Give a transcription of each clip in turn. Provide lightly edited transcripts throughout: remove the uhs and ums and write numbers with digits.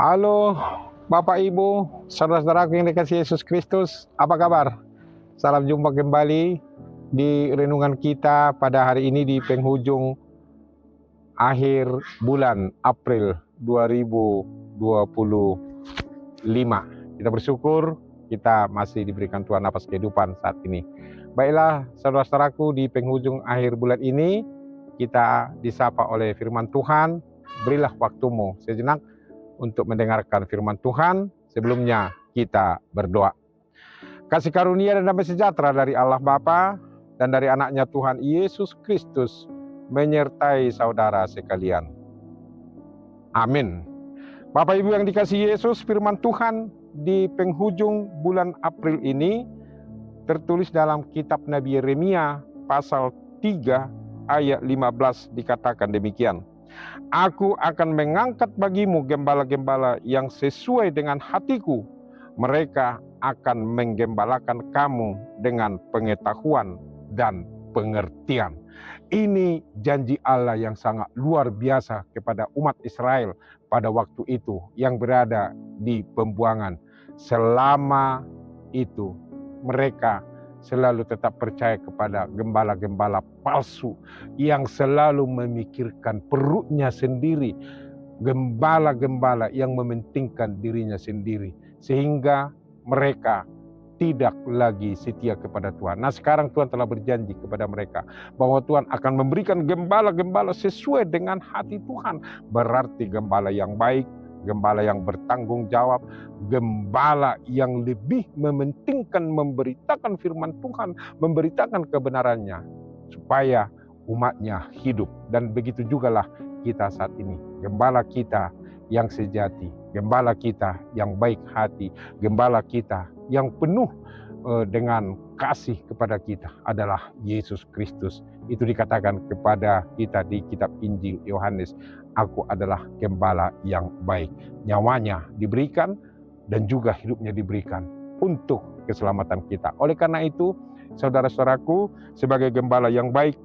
Halo Bapak Ibu, saudara-saudaraku yang dikasihi Yesus Kristus, apa kabar? Salam jumpa kembali di renungan kita pada hari ini di penghujung akhir bulan April 2025. Kita bersyukur kita masih diberikan Tuhan napas kehidupan saat ini. Baiklah saudara-saudaraku, di penghujung akhir bulan ini kita disapa oleh firman Tuhan. Berilah waktumu sejenak untuk mendengarkan firman Tuhan. Sebelumnya kita berdoa. Kasih karunia dan damai sejahtera dari Allah Bapa dan dari anaknya Tuhan Yesus Kristus menyertai saudara sekalian. Amin. Bapak Ibu yang dikasihi Yesus, firman Tuhan di penghujung bulan April ini tertulis dalam kitab Nabi Yeremia pasal 3 ayat 15 dikatakan demikian. Aku akan mengangkat bagimu gembala-gembala yang sesuai dengan hatiku. Mereka akan menggembalakan kamu dengan pengetahuan dan pengertian. Ini janji Allah yang sangat luar biasa kepada umat Israel pada waktu itu yang berada di pembuangan. Selama itu mereka selalu tetap percaya kepada gembala-gembala palsu yang selalu memikirkan perutnya sendiri, gembala-gembala yang mementingkan dirinya sendiri, sehingga mereka tidak lagi setia kepada Tuhan. Nah, sekarang Tuhan telah berjanji kepada mereka bahwa Tuhan akan memberikan gembala-gembala sesuai dengan hati Tuhan. Berarti gembala yang baik, gembala yang bertanggung jawab, gembala yang lebih mementingkan memberitakan firman Tuhan, memberitakan kebenarannya, supaya umatnya hidup. Dan begitu jugalah kita saat ini. Gembala kita yang sejati, gembala kita yang baik hati, gembala kita yang penuh dengan kasih kepada kita adalah Yesus Kristus. Itu dikatakan kepada kita di kitab Injil Yohanes, aku adalah gembala yang baik. Nyawanya diberikan dan juga hidupnya diberikan untuk keselamatan kita. Oleh karena itu, saudara-saudaraku, sebagai gembala yang baik,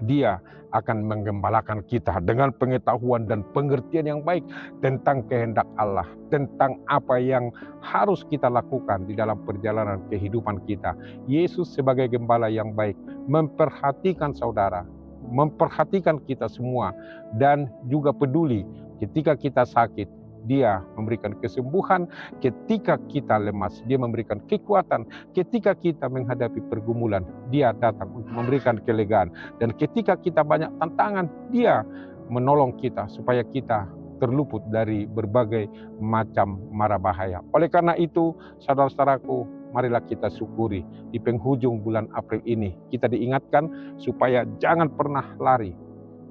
Dia akan menggembalakan kita dengan pengetahuan dan pengertian yang baik tentang kehendak Allah, tentang apa yang harus kita lakukan di dalam perjalanan kehidupan kita. Yesus sebagai gembala yang baik memperhatikan saudara, memperhatikan kita semua, dan juga peduli ketika kita sakit. Dia memberikan kesembuhan. Ketika kita lemas, Dia memberikan kekuatan. Ketika kita menghadapi pergumulan, Dia datang untuk memberikan kelegaan. Dan ketika kita banyak tantangan, Dia menolong kita supaya kita terluput dari berbagai macam mara bahaya. Oleh karena itu, saudara-saudaraku, marilah kita syukuri di penghujung bulan April ini. Kita diingatkan supaya jangan pernah lari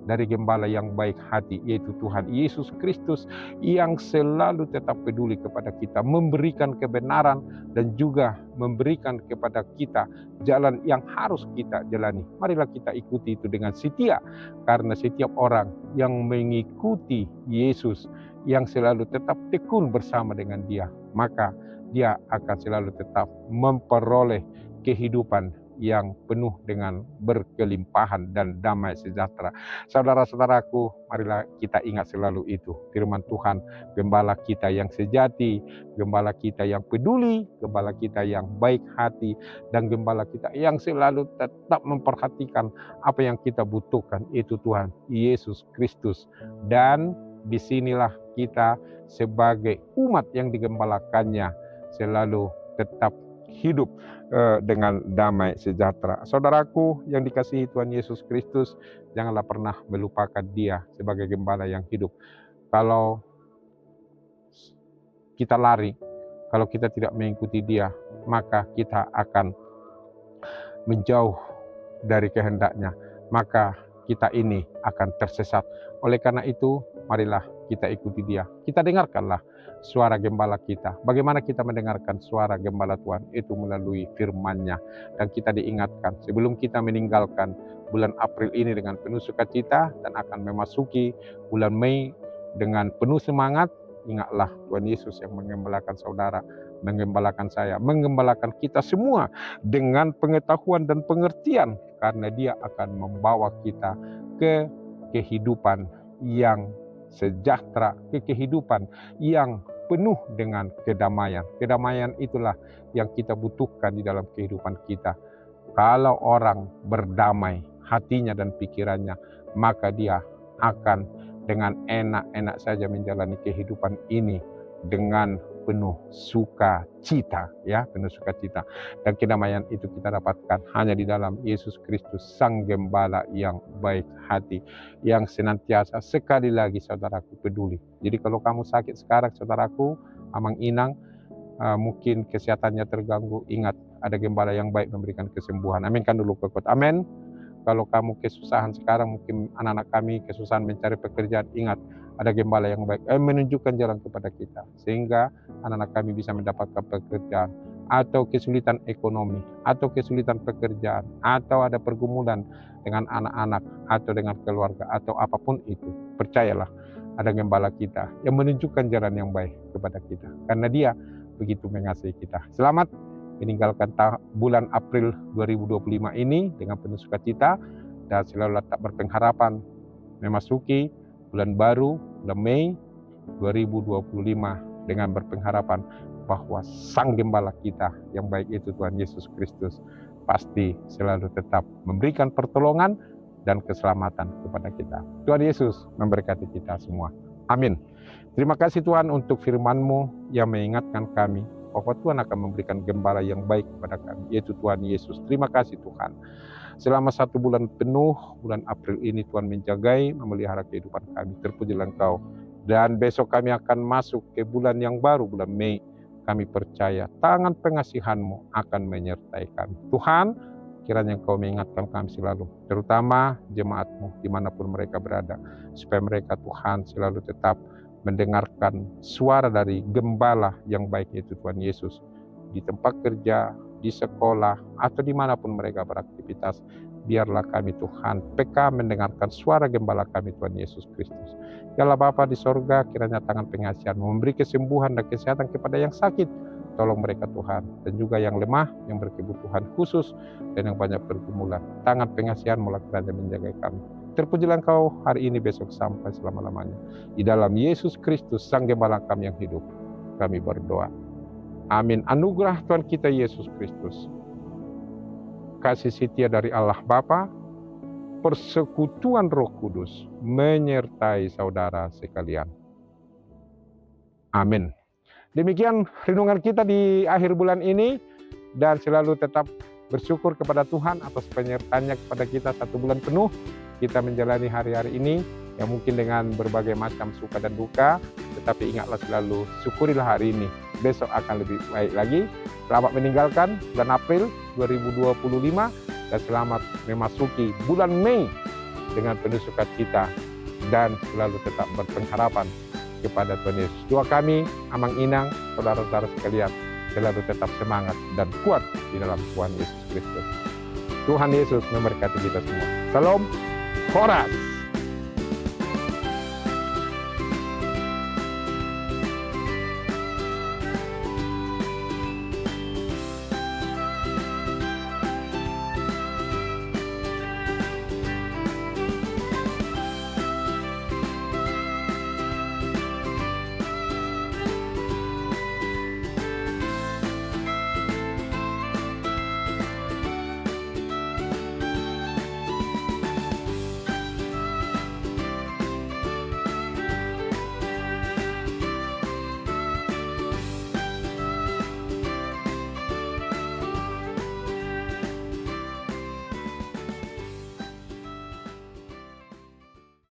dari gembala yang baik hati, yaitu Tuhan Yesus Kristus, yang selalu tetap peduli kepada kita, memberikan kebenaran dan juga memberikan kepada kita jalan yang harus kita jalani. Marilah kita ikuti itu dengan setia, karena setiap orang yang mengikuti Yesus, yang selalu tetap tekun bersama dengan Dia, maka dia akan selalu tetap memperoleh kehidupan yang penuh dengan berkelimpahan dan damai sejahtera. Saudara-saudaraku, marilah kita ingat selalu itu. Firman Tuhan, gembala kita yang sejati, gembala kita yang peduli, gembala kita yang baik hati, dan gembala kita yang selalu tetap memperhatikan apa yang kita butuhkan, itu Tuhan Yesus Kristus. Dan disinilah kita sebagai umat yang digembalakannya selalu tetap hidup dengan damai sejahtera. Saudaraku yang dikasihi Tuhan Yesus Kristus, janganlah pernah melupakan Dia sebagai gembala yang hidup. Kalau kita lari, kalau kita tidak mengikuti Dia, maka kita akan menjauh dari kehendak-Nya, maka kita ini akan tersesat. Oleh karena itu, marilah kita ikuti Dia. Kita dengarkanlah suara gembala kita. Bagaimana kita mendengarkan suara gembala Tuhan? Itu melalui firman-Nya. Dan kita diingatkan sebelum kita meninggalkan bulan April ini dengan penuh sukacita dan akan memasuki bulan Mei dengan penuh semangat, ingatlah Tuhan Yesus yang menggembalakan saudara, menggembalakan saya, menggembalakan kita semua dengan pengetahuan dan pengertian, karena Dia akan membawa kita ke kehidupan yang sejahtera, kehidupan yang penuh dengan kedamaian. Kedamaian itulah yang kita butuhkan di dalam kehidupan kita. Kalau orang berdamai hatinya dan pikirannya, maka dia akan dengan enak-enak saja menjalani kehidupan ini dengan penuh sukacita, ya, penuh sukacita. Dan kedamaian itu kita dapatkan hanya di dalam Yesus Kristus, Sang Gembala yang baik hati, yang senantiasa sekali lagi saudaraku peduli. Jadi kalau kamu sakit sekarang saudaraku, Amang Inang, mungkin kesehatannya terganggu, ingat ada Gembala yang baik memberikan kesembuhan. Aminkan dulu kekuat. Amin. Kalau kamu kesusahan sekarang, mungkin anak-anak kami kesusahan mencari pekerjaan, ingat ada Gembala yang baik, menunjukkan jalan kepada kita, sehingga anak-anak kami bisa mendapatkan pekerjaan, atau kesulitan ekonomi, atau kesulitan pekerjaan, atau ada pergumulan dengan anak-anak, atau dengan keluarga, atau apapun itu. Percayalah, ada Gembala kita yang menunjukkan jalan yang baik kepada kita, karena dia begitu mengasihi kita. Selamat meninggalkan bulan April 2025 ini dengan penuh sukacita, dan selalu tak berpengharapan memasuki bulan baru, bulan Mei 2025 dengan berpengharapan bahwa Sang Gembala kita yang baik itu Tuhan Yesus Kristus pasti selalu tetap memberikan pertolongan dan keselamatan kepada kita. Tuhan Yesus memberkati kita semua. Amin. Terima kasih Tuhan untuk firman-Mu yang mengingatkan kami bahwa Tuhan akan memberikan Gembala yang baik kepada kami, yaitu Tuhan Yesus. Terima kasih Tuhan. Selama 1 bulan penuh, bulan April ini Tuhan menjagai, memelihara kehidupan kami. Terpujilah Engkau. Dan besok kami akan masuk ke bulan yang baru, bulan Mei. Kami percaya tangan pengasihan-Mu akan menyertai kami. Tuhan, kiranya Engkau mengingatkan kami selalu, terutama jemaat-Mu dimanapun mereka berada, supaya mereka Tuhan selalu tetap mendengarkan suara dari Gembala yang baik yaitu Tuhan Yesus, di tempat kerja, di sekolah, atau dimanapun mereka beraktivitas. Biarlah kami Tuhan peka mendengarkan suara Gembala kami Tuhan Yesus Kristus. Ya Allah Bapa di sorga, kiranya tangan pengasihan memberi kesembuhan dan kesehatan kepada yang sakit. Tolong mereka Tuhan, dan juga yang lemah, yang berkebutuhan khusus, dan yang banyak pergumulan. Tangan pengasihan mulai kiranya menjaga kami. Terpujilah Engkau hari ini, besok, sampai selama-lamanya. Di dalam Yesus Kristus, Sang Gembala kami yang hidup, kami berdoa. Amin. Anugerah Tuhan kita Yesus Kristus, kasih setia dari Allah Bapa, persekutuan Roh Kudus menyertai saudara sekalian. Amin. Demikian renungan kita di akhir bulan ini, dan selalu tetap bersyukur kepada Tuhan atas penyertaannya kepada kita 1 bulan penuh. Kita menjalani hari-hari ini yang mungkin dengan berbagai macam suka dan duka, tetapi ingatlah selalu, syukurilah hari ini, besok akan lebih baik lagi. Selamat meninggalkan bulan April 2025, dan selamat memasuki bulan Mei dengan penuh sukacita, dan selalu tetap berpengharapan kepada Tuhan Yesus. Doa kami, Amang Inang, saudara-saudara sekalian, selalu tetap semangat dan kuat di dalam Tuhan Yesus Kristus. Tuhan Yesus memberkati kita semua. Salam, Horas.